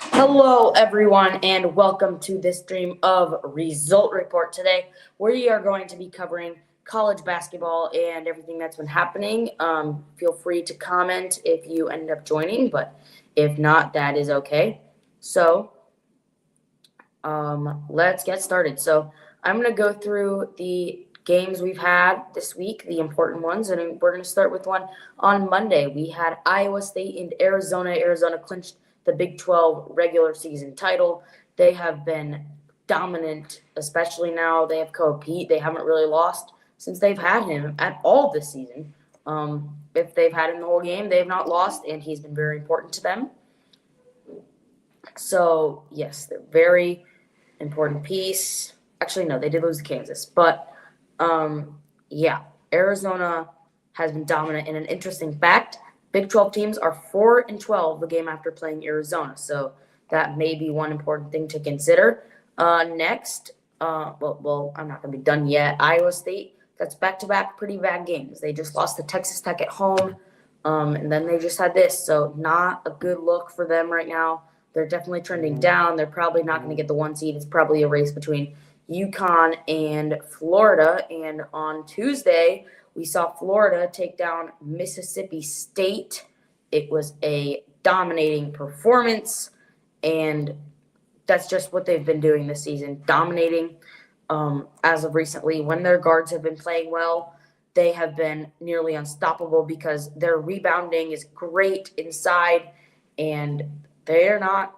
Hello, everyone, and welcome to this stream of Result Report. Today, we are going to be covering college basketball and everything that's been happening. Feel free to comment if you end up joining, but if not, that is okay. So, let's get started. So, I'm going to go through the games we've had this week, the important ones, and we're going to start with one on Monday. We had Iowa State and Arizona. Arizona clinched the Big 12 regular season title. They have been dominant, especially now they have Coach Pete. They haven't really lost since they've had him at all this season. If they've had him the whole game, they have not lost, and he's been very important to them. So, yes, they're very important piece. Actually, no, they did lose to Kansas. But, Arizona has been dominant. And an interesting fact, Big 12 teams are 4-12 the game after playing Arizona. So that may be one important thing to consider. Next, I'm not going to be done yet. Iowa State, that's back-to-back pretty bad games. They just lost to Texas Tech at home, and then they just had this. So not a good look for them right now. They're definitely trending down. They're probably not going to get the 1 seed. It's probably a race between UConn and Florida. And on Tuesday, we saw Florida take down Mississippi State. It was a dominating performance, and that's just what they've been doing this season, dominating. As of recently, when their guards have been playing well, they have been nearly unstoppable because their rebounding is great inside, and they're not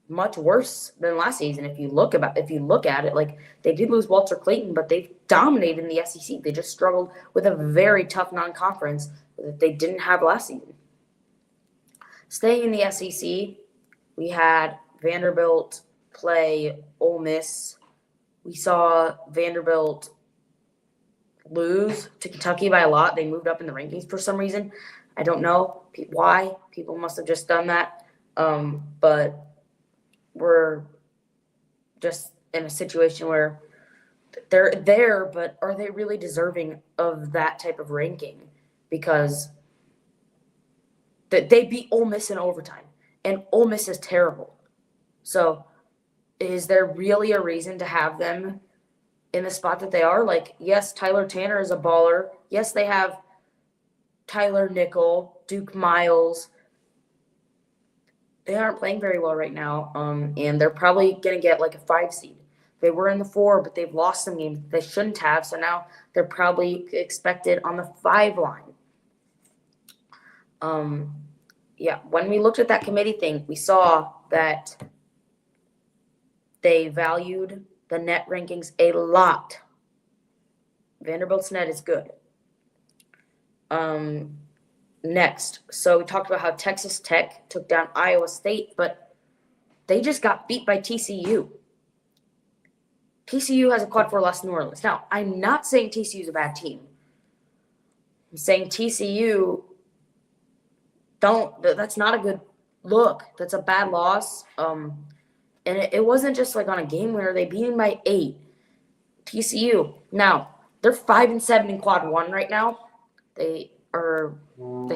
much worse than last season. If you look at it, like they did lose Walter Clayton, but they've dominated in the SEC. They just struggled with a very tough non-conference that they didn't have last season. Staying in the SEC, we had Vanderbilt play Ole Miss. We saw Vanderbilt lose to Kentucky by a lot. They moved up in the rankings for some reason. I don't know why. People must have just done that. But we're just in a situation where they're there, but are they really deserving of that type of ranking? Because they beat Ole Miss in overtime, and Ole Miss is terrible. So is there really a reason to have them in the spot that they are? Like, yes, Tyler Tanner is a baller. Yes, they have Tyler Nickel, Duke Miles. They aren't playing very well right now, and they're probably going to get like a 5 seed. They were in the 4, but they've lost some games they shouldn't have, so now they're probably expected on the 5 line. When we looked at that committee thing, we saw that they valued the net rankings a lot. Vanderbilt's net is good. Next, so we talked about how Texas Tech took down Iowa State, but they just got beat by TCU. TCU has a quad 4 loss to New Orleans. Now, I'm not saying TCU is a bad team. I'm saying TCU that's not a good look. That's a bad loss. And it wasn't just like on a game winner. They beat them by 8. TCU. Now, they're 5-7 in quad 1 right now. They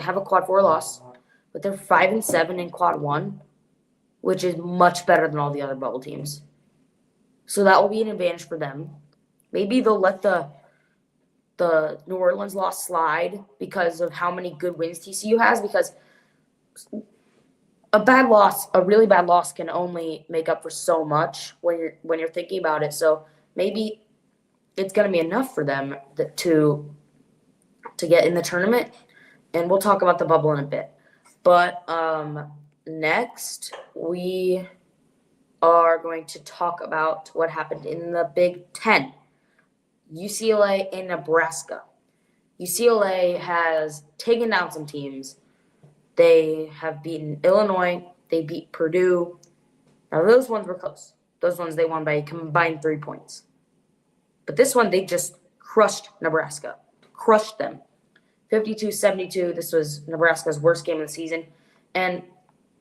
have a quad 4 loss, but they're 5-7 in quad 1, which is much better than all the other bubble teams. So that will be an advantage for them. Maybe they'll let the New Orleans loss slide because of how many good wins TCU has, because a really bad loss can only make up for so much when you're thinking about it. So maybe it's going to be enough for them to get in the tournament, and we'll talk about the bubble in a bit. But next, we are going to talk about what happened in the Big Ten. UCLA and Nebraska. UCLA has taken down some teams. They have beaten Illinois. They beat Purdue. Now, those ones were close. Those ones they won by a combined 3 points. But this one, they just crushed Nebraska. Crushed them. 52-72. This was Nebraska's worst game of the season. And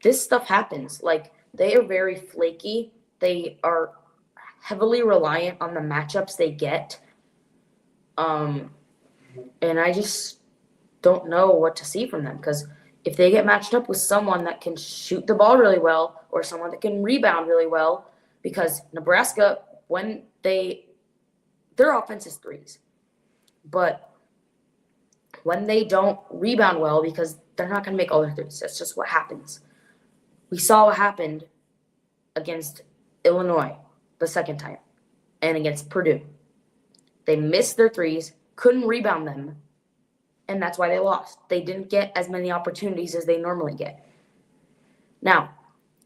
this stuff happens. Like, they are very flaky. They are heavily reliant on the matchups they get. And I just don't know what to see from them, because if they get matched up with someone that can shoot the ball really well or someone that can rebound really well, because Nebraska, when their offense is threes, but when they don't rebound well, because they're not going to make all their threes, that's just what happens. We saw what happened against Illinois the second time and against Purdue. They missed their threes, couldn't rebound them, and that's why they lost. They didn't get as many opportunities as they normally get. Now,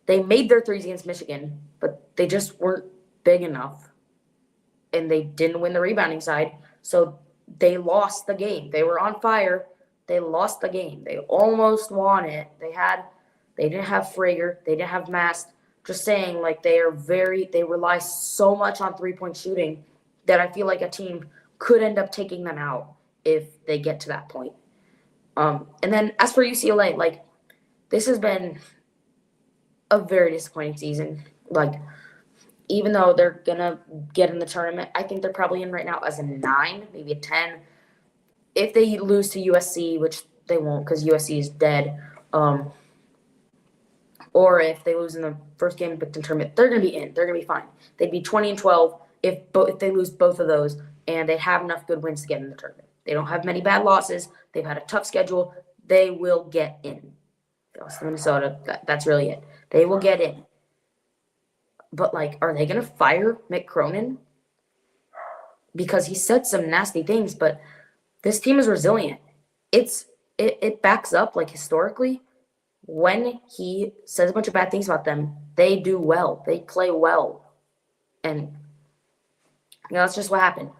they made their threes against Michigan, but they just weren't big enough, and they didn't win the rebounding side, so they lost the game. They were on fire. They lost the game. They almost won it. They didn't have Frager. They didn't have Mast. Just saying, like, they rely so much on three-point shooting that I feel like a team could end up taking them out if they get to that point. And then as for UCLA, like, this has been a very disappointing season. Like, even though they're going to get in the tournament, I think they're probably in right now as a 9, maybe a 10. If they lose to USC, which they won't because USC is dead, or if they lose in the first game of the Big Ten tournament, they're going to be in. They're going to be fine. They'd be 20-12 if they lose both of those, and they have enough good wins to get in the tournament. They don't have many bad losses. They've had a tough schedule. They will get in. They lost to Minnesota. That's really it. They will get in. But, like, are they going to fire Mick Cronin? Because he said some nasty things, but this team is resilient. It backs up, like, historically. When he says a bunch of bad things about them, they do well. They play well. And that's just what happened.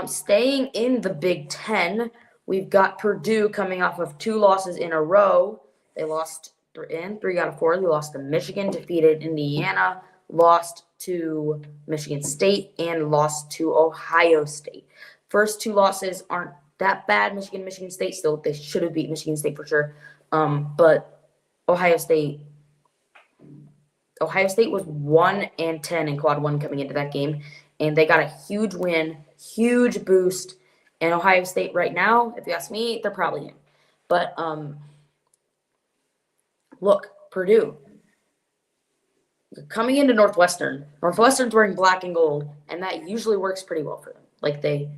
Staying in the Big Ten, we've got Purdue coming off of 2 losses in a row. They lost 3 out of 4. They lost to Michigan, defeated Indiana, lost to Michigan State, and lost to Ohio State. First 2 losses aren't that bad. Michigan State still, they should have beat Michigan State for sure. But Ohio State was 1-10 in quad 1 coming into that game, and they got a huge win, huge boost. And Ohio State right now, if you ask me, they're probably in. But look, Purdue coming into Northwestern. Northwestern's wearing black and gold, and that usually works pretty well for them. Like, they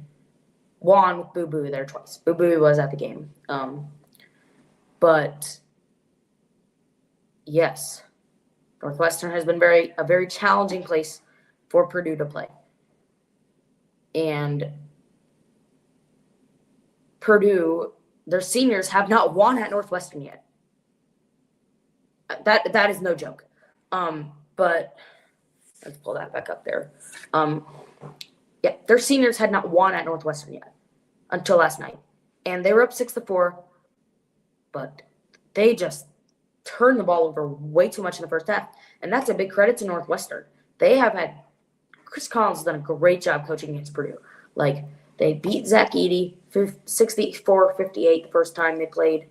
won with Boo Boo there twice. Boo Boo was at the game. But yes, Northwestern has been a very challenging place for Purdue to play. And Purdue, their seniors have not won at Northwestern yet. That is no joke. But let's pull that back up there. Yeah, their seniors had not won at Northwestern yet until last night. And they were up 6-4, but they just turned the ball over way too much in the first half. And that's a big credit to Northwestern. Chris Collins has done a great job coaching against Purdue. Like, they beat Zach Edey 64-58 the first time they played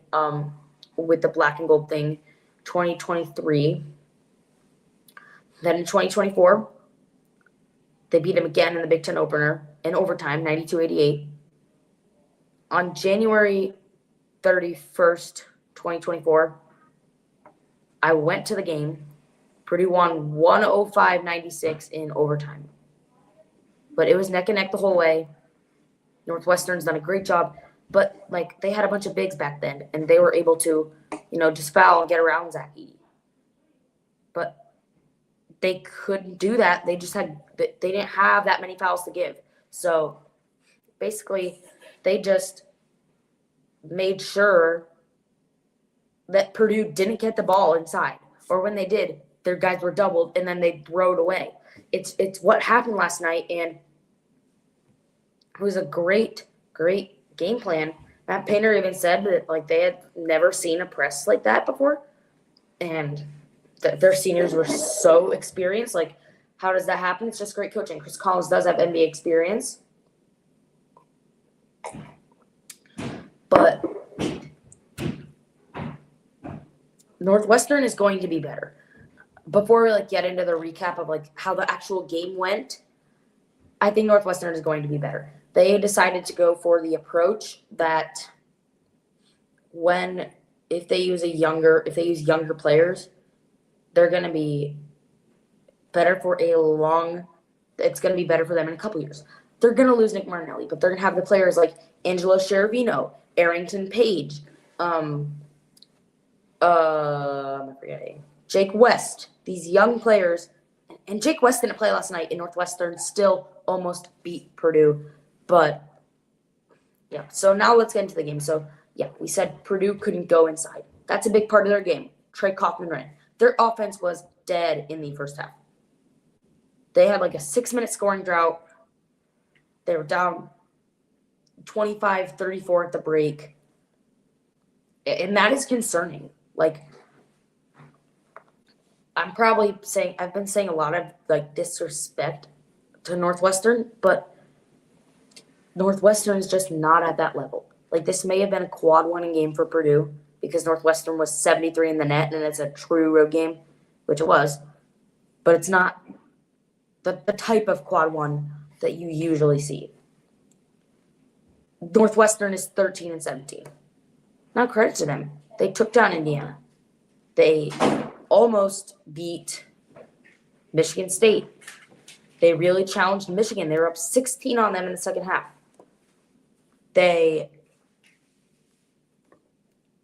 with the black and gold thing, 2023. Then in 2024, they beat him again in the Big Ten opener in overtime, 92-88. On January 31st, 2024, I went to the game. Purdue won 105-96 in overtime. But it was neck and neck the whole way. Northwestern's done a great job. But, like, they had a bunch of bigs back then, and they were able to, just foul and get around Zach Edey. But they couldn't do that. They didn't have that many fouls to give. So, basically, they just made sure that Purdue didn't get the ball inside. Or when they did, their guys were doubled, and then they throw it away. It's what happened last night, and it was a great, great game plan. Matt Painter even said that, like, they had never seen a press like that before, and their seniors were so experienced. Like, how does that happen? It's just great coaching. Chris Collins does have NBA experience, but Northwestern is going to be better. Before we get into the recap of how the actual game went, I think Northwestern is going to be better. They decided to go for the approach that when if they use younger players, they're going to be better for it's going to be better for them in a couple years. They're going to lose Nick Martinelli, but they're going to have the players like Angelo Cherubino, Arrington Page, I'm forgetting, Jake West, these young players. And Jake West didn't play last night, and Northwestern still almost beat Purdue. But, yeah, so now let's get into the game. So, yeah, we said Purdue couldn't go inside. That's a big part of their game. Trey Kaufman ran. Their offense was dead in the first half. They had like a 6-minute scoring drought. They were down 25-34 at the break. And that is concerning. Like, I've been saying a lot of like disrespect to Northwestern, but Northwestern is just not at that level. Like, this may have been a quad winning game for Purdue because Northwestern was 73 in the net and it's a true road game, which it was, but it's not the type of quad one that you usually see. Northwestern is 13-17. Now, credit to them. They took down Indiana. They almost beat Michigan State. They really challenged Michigan. They were up 16 on them in the second half. They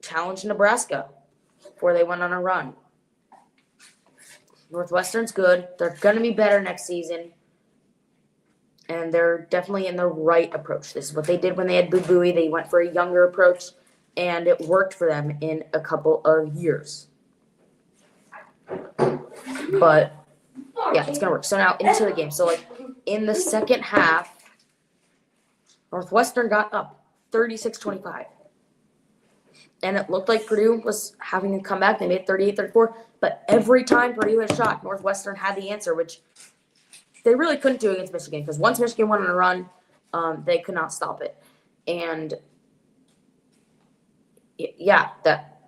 challenged Nebraska before they went on a run. Northwestern's good. They're going to be better next season. And they're definitely in the right approach. This is what they did when they had Boo Buie. They went for a younger approach, and it worked for them in a couple of years. But, yeah, it's going to work. So now into the game. So, like, in the second half, Northwestern got up 36-25. And it looked like Purdue was having a comeback. They made 38-34. But every time Purdue had shot, Northwestern had the answer, which they really couldn't do against Michigan. Because once Michigan went on a run, they could not stop it. And, yeah,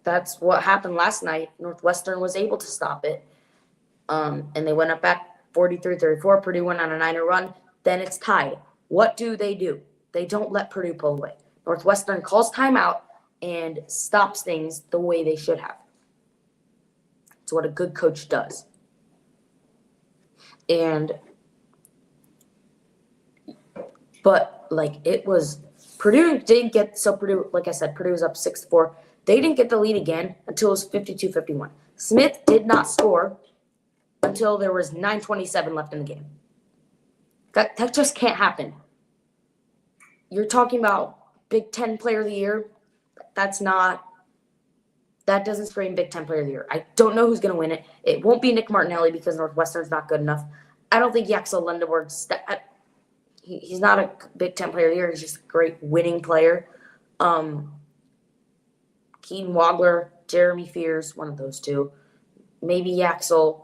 that's what happened last night. Northwestern was able to stop it. And they went up back 43-34. Purdue went on a 9-0 run. Then it's tied. What do? They don't let Purdue pull away. Northwestern calls timeout and stops things the way they should have. It's what a good coach does. But, like, it was – Purdue didn't get – so Purdue, like I said, Purdue was up 6-4. They didn't get the lead again until it was 52-51. Smith did not score until there was 9:27 left in the game. That just can't happen. You're talking about Big Ten Player of the Year. That doesn't scream Big Ten Player of the Year. I don't know who's going to win it. It won't be Nick Martinelli because Northwestern's not good enough. I don't think Yaxel Lendeborg's he's not a Big Ten Player of the Year. He's just a great winning player. Keaton Wagler, Jeremy Fears, one of those two. Maybe Yaxel.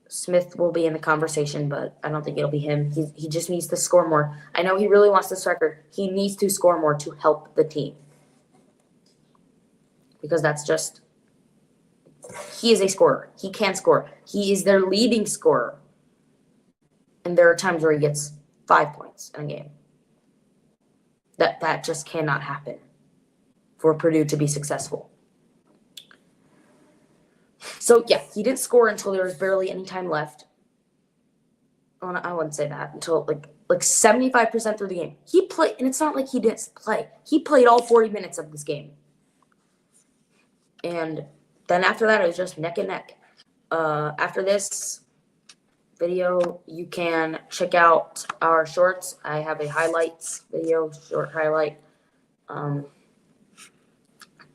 Smith will be in the conversation, but I don't think it'll be him. He just needs to score more. I know he really wants this record. He needs to score more to help the team. Because he is a scorer. He can score. He is their leading scorer. And there are times where he gets 5 points in a game. That just cannot happen for Purdue to be successful. So, yeah, he didn't score until there was barely any time left. Oh, no, I wouldn't say that. Until, like 75% through the game. He played, and it's not like he didn't play. He played all 40 minutes of this game. And then after that, it was just neck and neck. After this video, you can check out our shorts. I have a highlights video, short highlight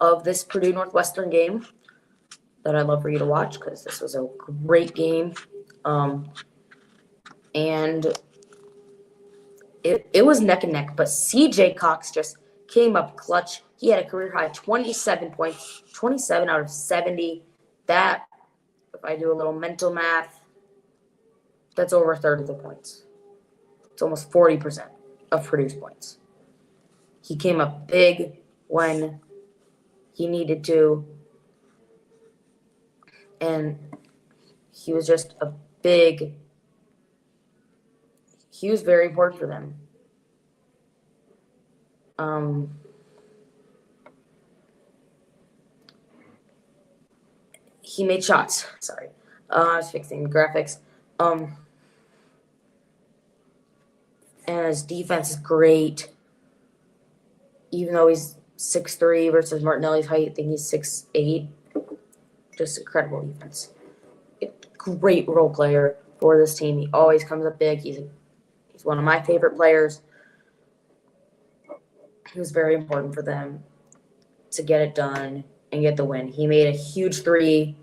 of this Purdue Northwestern game that I'd love for you to watch because this was a great game. And it was neck and neck, but CJ Cox just came up clutch. He had a career high 27 points, 27 out of 70. That, if I do a little mental math, that's over a third of the points. It's almost 40% of Purdue's points. He came up big when he needed to. And he was just he was very important for them. he made shots. Sorry. I was fixing the graphics. And his defense is great. Even though he's 6'3" versus Martinelli's height, I think he's 6'8". Just incredible defense. Great role player for this team. He always comes up big. He's one of my favorite players. He was very important for them to get it done and get the win. He made a huge three.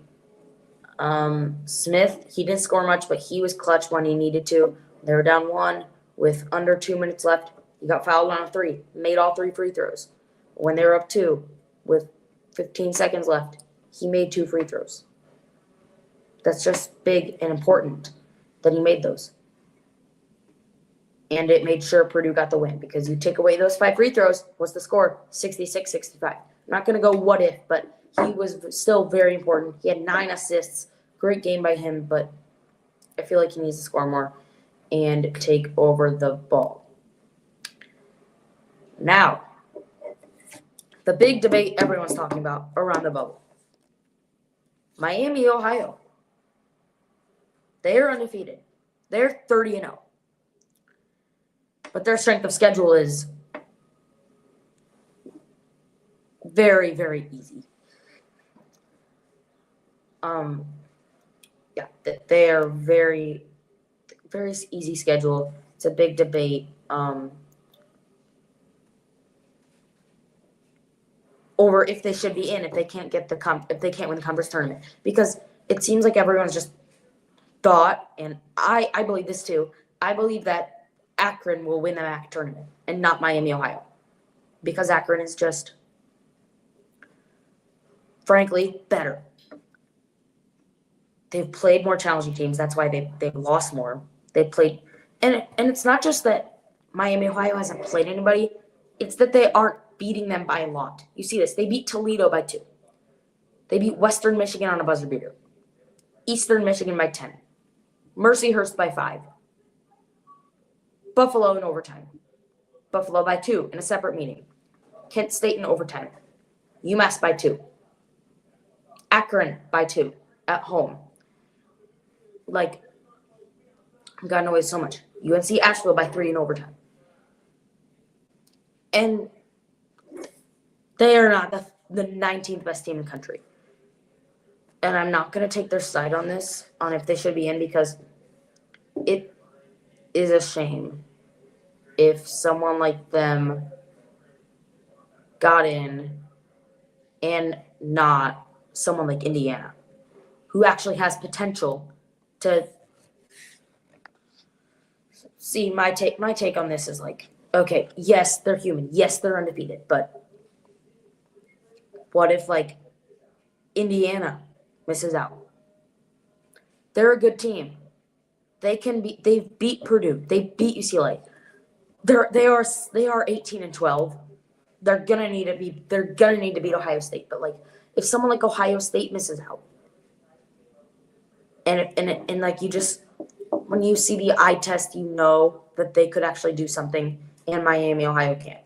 Smith, he didn't score much, but he was clutch when he needed to. They were down 1 with under 2 minutes left. He got fouled on a 3, made all 3 free throws. When they were up 2 with 15 seconds left, he made 2 free throws. That's just big and important that he made those. And it made sure Purdue got the win because you take away those 5 free throws, what's the score? 66-65. I'm not going to go what if, but he was still very important. He had 9 assists. Great game by him, but I feel like he needs to score more and take over the ball. Now, the big debate everyone's talking about around the bubble. Miami, Ohio. They are undefeated. They're 30-0. But their strength of schedule is very, very easy. They are very, very easy schedule. It's a big debate. Over if they should be in, if they can't get if they can't win the conference tournament, because it seems like everyone's just thought, and I believe this too. I believe that Akron will win the MAC tournament and not Miami, Ohio, because Akron is just, frankly, better. They've played more challenging teams. That's why they've lost more. They played, and it's not just that Miami, Ohio hasn't played anybody. It's that they aren't beating them by a lot. You see this. They beat Toledo by 2. They beat Western Michigan on a buzzer beater. Eastern Michigan by 10. Mercyhurst by 5. Buffalo in overtime. Buffalo by 2 in a separate meeting. Kent State in overtime. UMass by 2. Akron by 2 at home. Like, I've gotten away so much. UNC Asheville by 3 in overtime. And they are not the 19th best team in the country. And I'm not going to take their side on this, on if they should be in, because it is a shame if someone like them got in and not someone like Indiana, who actually has potential to see. My take on this is like, okay, yes, they're human. Yes, they're undefeated. But what if, like, Indiana misses out? They're a good team. They've beat Purdue. They beat UCLA. They are 18-12. They're gonna need to beat Ohio State. But like, if someone like Ohio State misses out, and like, you just, when you see the eye test, you know that they could actually do something, and Miami, Ohio can't,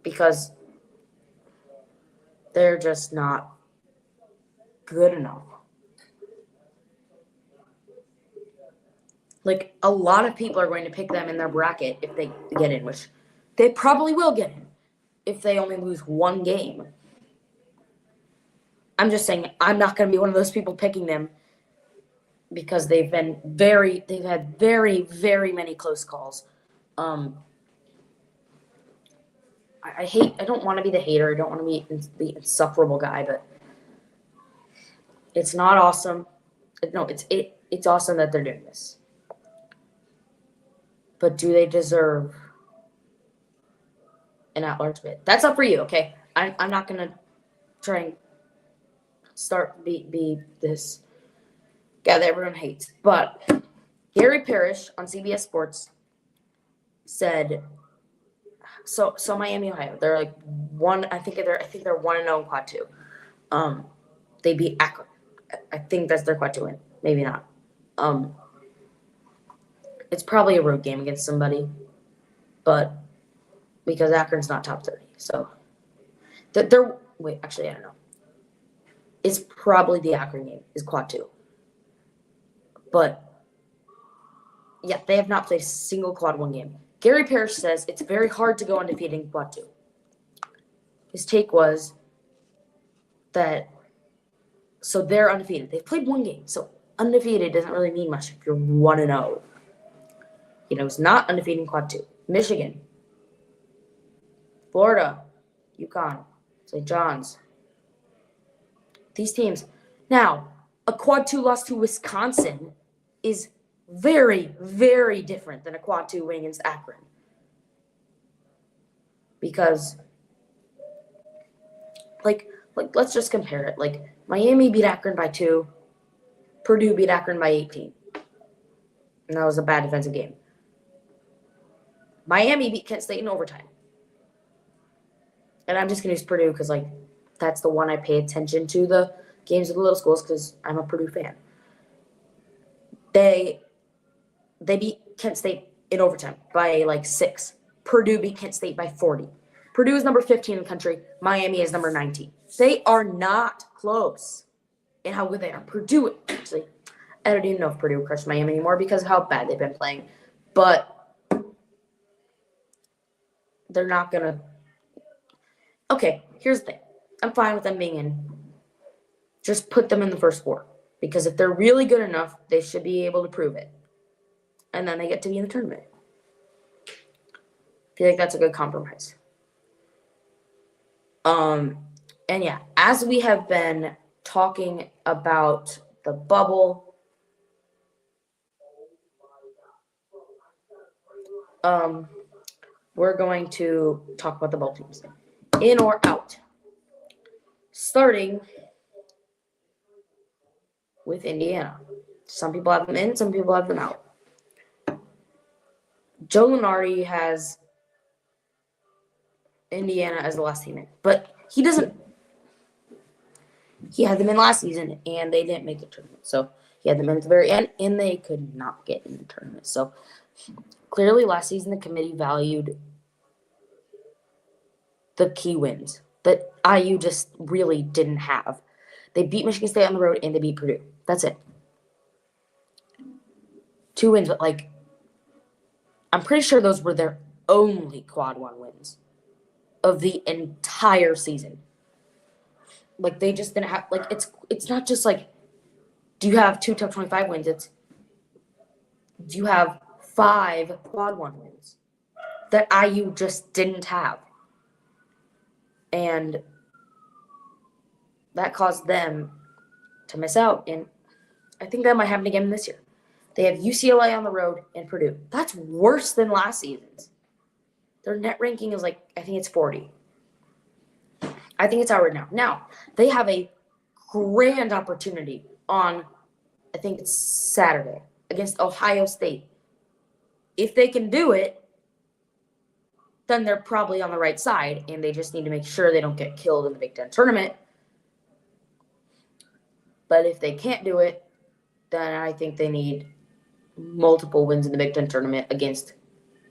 because they're just not good enough. Like, a lot of people are going to pick them in their bracket if they get in, which they probably will get in if they only lose 1 game. I'm just saying, I'm not going to be one of those people picking them, because they've had very, very many close calls. I don't want to be the hater. I don't want to be the insufferable guy, but it's not awesome. No, it's awesome that they're doing this. But do they deserve an at-large bid? That's up for you, okay? I'm not going to try and be this guy that everyone hates. But Gary Parrish on CBS Sports said, so Miami, Ohio, they're like I think they're 1-0 in quad 2. They beat Akron. I think that's their quad 2 win. Maybe not. It's probably a road game against somebody, but because Akron's not top 30, so wait, actually, I don't know. is probably the Akron game, is quad 2. But, yeah, they have not played a single quad 1 game. Gary Parrish says it's very hard to go undefeated in quad 2. His take was that, so they're undefeated. They've played 1 game, so undefeated doesn't really mean much if you're 1-0. It's not undefeated in quad 2. Michigan, Florida, UConn, St. John's. These teams. Now, a quad 2 loss to Wisconsin is very, very different than a quad 2 win against Akron. Because, let's just compare it. Miami beat Akron by 2. Purdue beat Akron by 18. And that was a bad defensive game. Miami beat Kent State in overtime. And I'm just going to use Purdue because, that's the one I pay attention to, the games of the little schools, because I'm a Purdue fan. They beat Kent State in overtime by, 6. Purdue beat Kent State by 40. Purdue is number 15 in the country. Miami is number 19. They are not close in how good they are. Purdue, actually, I don't even know if Purdue crushed Miami anymore because of how bad they've been playing. But they're not going to. Okay, here's the thing. I'm fine with them being in. Just put them in the first 4. Because if they're really good enough, they should be able to prove it. And then they get to be in the tournament. I feel like that's a good compromise. And yeah, as we have been talking about the bubble, we're going to talk about the bubble teams. In or out. Starting with Indiana. Some people have them in, some people have them out. Joe Lunardi has Indiana as the last team in, but he doesn't. He had them in last season, and they didn't make the tournament. So he had them in at the very end, and they could not get in the tournament. So clearly last season the committee valued the key wins that IU just really didn't have. They beat Michigan State on the road, and they beat Purdue. That's it. 2 wins, but I'm pretty sure those were their only quad 1 wins of the entire season. They just didn't have, it's not just do you have 2 top 25 wins? It's, do you have 5 quad 1 wins that IU just didn't have? And that caused them to miss out. And I think that might happen again this year. They have UCLA on the road and Purdue. That's worse than last season's. Their net ranking is I think it's 40. I think it's out right now. Now, they have a grand opportunity on, I think it's Saturday, against Ohio State. If they can do it, then they're probably on the right side, and they just need to make sure they don't get killed in the Big Ten tournament. But if they can't do it, then I think they need multiple wins in the Big Ten tournament against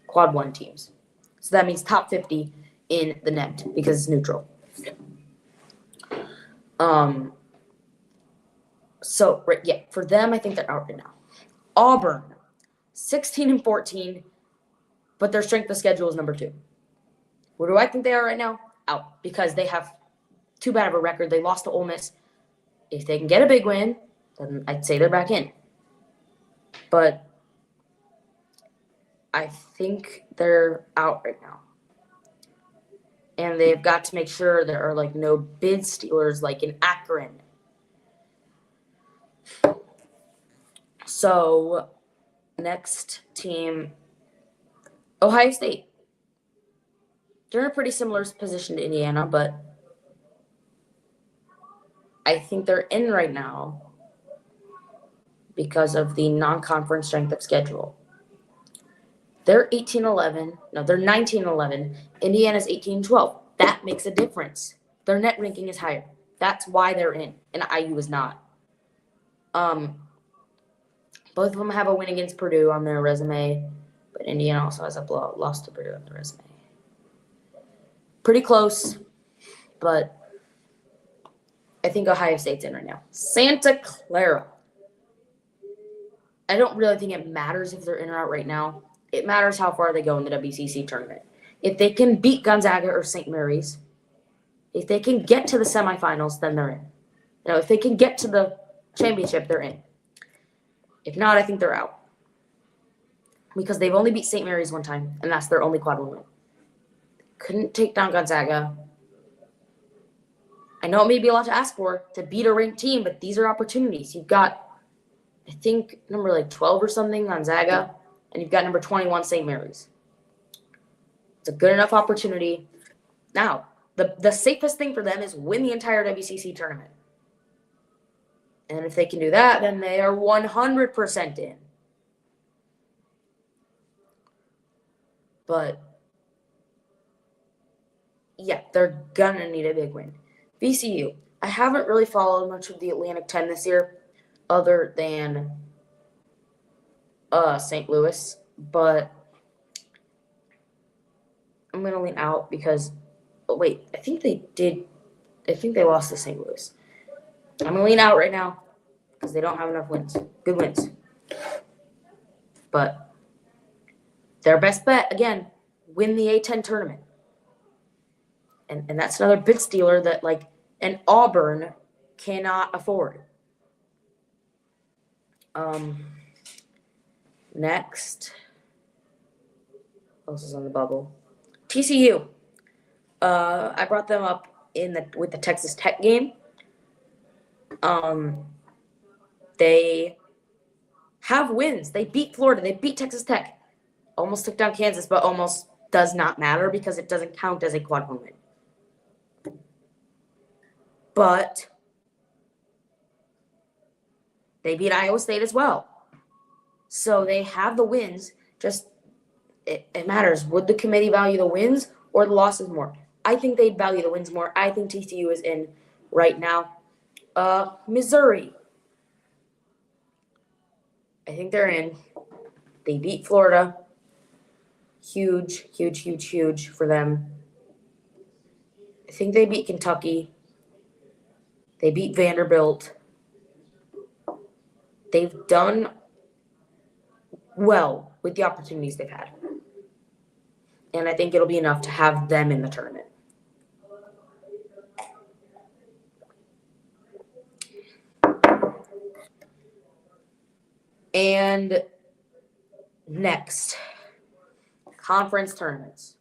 quad 1 teams. So that means top 50 in the net because it's neutral. So, for them, I think they're out right now. Auburn, 16-14, but their strength of schedule is number 2. Where do I think they are right now? Out, because they have too bad of a record. They lost to Ole Miss. If they can get a big win, then I'd say they're back in. But I think they're out right now. And they've got to make sure there are no bid stealers in Akron. So, next team, Ohio State. They're in a pretty similar position to Indiana, but I think they're in right now because of the non-conference strength of schedule. They're 18-11. No, they're 19-11. Indiana's 18-12. That makes a difference. Their net ranking is higher. That's why they're in, and IU is not. Both of them have a win against Purdue on their resume, but Indiana also has a loss to Purdue on their resume. Pretty close, but I think Ohio State's in right now. Santa Clara. I don't really think it matters if they're in or out right now. It matters how far they go in the WCC tournament. If they can beat Gonzaga or St. Mary's, if they can get to the semifinals, then they're in. If they can get to the championship, they're in. If not, I think they're out. Because they've only beat St. Mary's one time, and that's their only quad win. Couldn't take down Gonzaga. I know it may be a lot to ask for to beat a ranked team, but these are opportunities. You've got, I think, number 12 or something, Gonzaga, and you've got number 21, St. Mary's. It's a good enough opportunity. Now, the safest thing for them is win the entire WCC tournament. And if they can do that, then they are 100% in. But, yeah, they're going to need a big win. VCU. I haven't really followed much of the Atlantic 10 this year other than St. Louis. But I'm going to lean out because, I think they lost to St. Louis. I'm going to lean out right now because they don't have enough wins. Good wins. But their best bet, again, win the A10 tournament. And that's another bid stealer that, an Auburn cannot afford. Next. What else is on the bubble? TCU. I brought them up with the Texas Tech game. They have wins. They beat Florida. They beat Texas Tech. Almost took down Kansas, but almost does not matter because it doesn't count as a quad one win. But they beat Iowa State as well. So they have the wins. Just it matters. Would the committee value the wins or the losses more? I think they'd value the wins more. I think TCU is in right now. Missouri. I think they're in. They beat Florida. Huge, huge, huge, huge for them. I think they beat Kentucky. They beat Vanderbilt. They've done well with the opportunities they've had. And I think it'll be enough to have them in the tournament. And next, conference tournaments.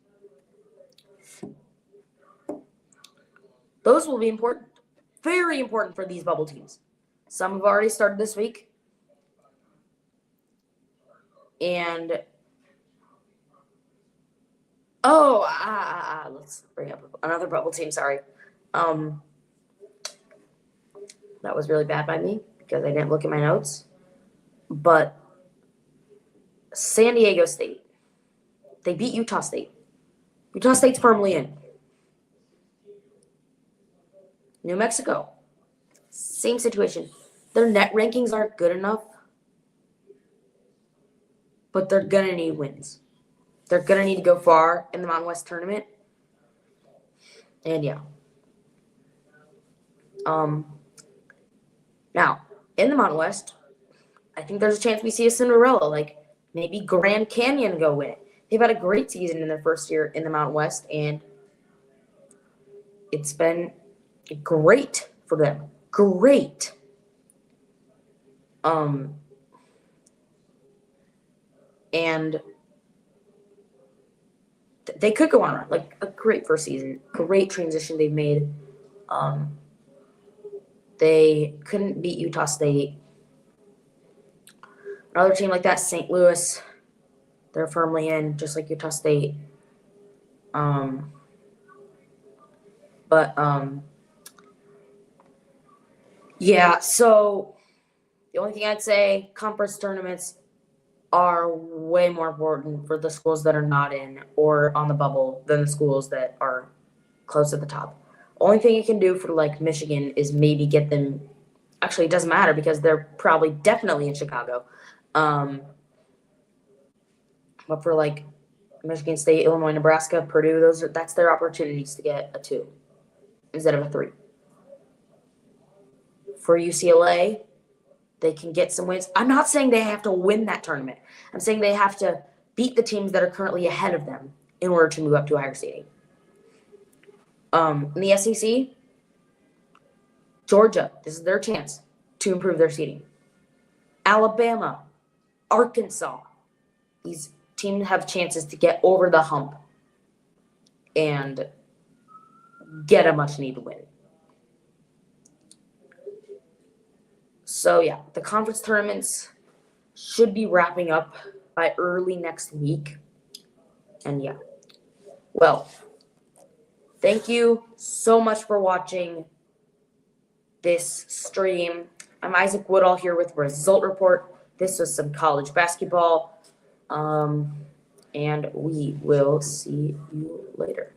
Those will be important. Very important for these bubble teams. Some have already started this week. And let's bring up another bubble team. Sorry. That was really bad by me because I didn't look at my notes. But San Diego State, they beat Utah State. Utah State's firmly in. New Mexico, same situation. Their net rankings aren't good enough, but they're going to need wins. They're going to need to go far in the Mountain West tournament. And yeah. Now, in the Mountain West, I think there's a chance we see a Cinderella, like maybe Grand Canyon go win it. They've had a great season in their first year in the Mountain West, and it's been great for them. Great. And they could go on a run. Like a great first season. Great transition they've made. They couldn't beat Utah State. Another team like that, St. Louis, they're firmly in, just like Utah State. Yeah, so the only thing I'd say, conference tournaments are way more important for the schools that are not in or on the bubble than the schools that are close at the top. Only thing you can do for like Michigan is maybe get them. Actually, it doesn't matter because they're probably definitely in Chicago. But for like Michigan State, Illinois, Nebraska, Purdue, that's their opportunities to get a 2 instead of a 3. for UCLA. They can get some wins. I'm not saying they have to win that tournament. I'm saying they have to beat the teams that are currently ahead of them in order to move up to a higher seeding. In the SEC, Georgia, this is their chance to improve their seeding. Alabama, Arkansas, these teams have chances to get over the hump and get a much-needed win. So, yeah, the conference tournaments should be wrapping up by early next week. And, yeah. Well, thank you so much for watching this stream. I'm Isaac Woodall here with Result Report. This was some college basketball. And we will see you later.